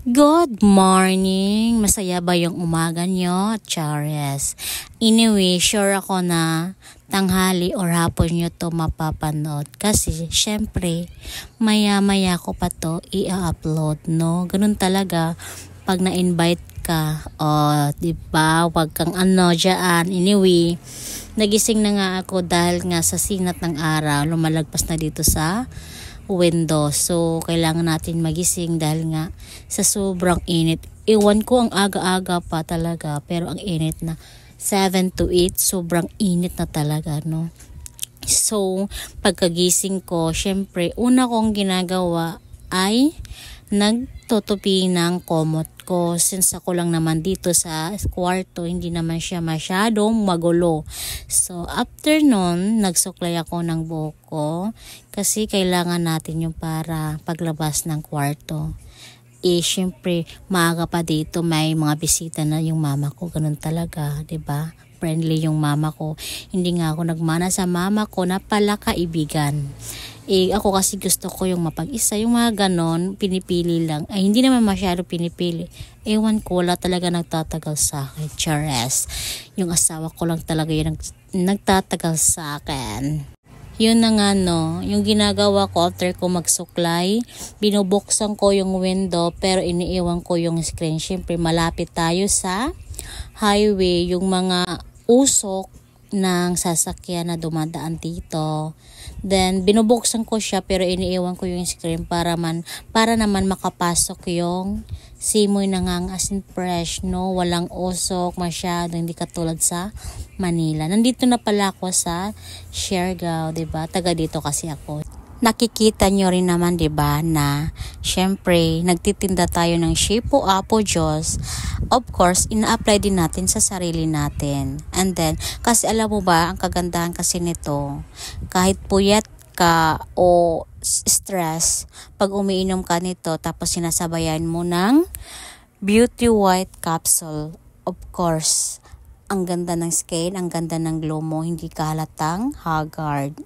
Good morning! Masaya ba yung umaga nyo, Chares? Anyway, sure ako na tanghali or hapon nyo to mapapanood. Kasi, syempre, maya-maya ko pa to i-upload, no? Ganun talaga, pag na-invite ka, diba? Wag kang dyan. Anyway, nagising na nga ako dahil nga sa sinat ng araw, lumalagpas na dito sa window. So, kailangan natin magising dahil nga sa sobrang init. Iwan ko ang aga-aga pa talaga, pero ang init na 7 to 8, sobrang init na talaga, no? So, pagkagising ko, syempre, una kong ginagawa ay nagtutupi ng komot ko. Since ako lang naman dito sa kwarto, hindi naman siya masyadong magulo. So, after nun, nagsuklay ako ng buhok ko kasi kailangan natin yung para paglabas ng kwarto. Syempre, maaga pa dito, may mga bisita na yung mama ko. Ganun talaga, 'di ba? Friendly yung mama ko. Hindi nga ako nagmana sa mama ko na pala kaibigan. Ako kasi gusto ko yung mapag-isa, yung mga ganon, pinipili lang. Ay, hindi naman masyado pinipili. Ewan ko, wala talaga nagtatagal sa akin. Chares. Yung asawa ko lang talaga yung nagtatagal sa akin. Yun na nga, no, yung ginagawa ko after ko magsuklay, binubuksan ko yung window pero iniiwan ko yung screen. Siyempre, malapit tayo sa highway, yung mga usok ng sasakyan na dumadaan dito. Then, binubuksan ko siya pero iniiwan ko yung screen para naman makapasok yung simoy nangangasin fresh, no? Walang usok masyado, hindi katulad sa Manila. Nandito na pala ako sa Siargao, 'di ba? Taga dito kasi ako. Nakikita nyo rin naman, 'di ba, na syempre nagtitinda tayo ng Shampoo Apo Diyos. Of course, ina-apply din natin sa sarili natin. And then, kasi alam mo ba, ang kagandahan kasi nito, kahit puyat ka o stress, pag umiinom ka nito tapos sinasabayan mo ng Beauty White Capsule, of course, ang ganda ng skin, ang ganda ng glow mo, hindi ka halatang haggard.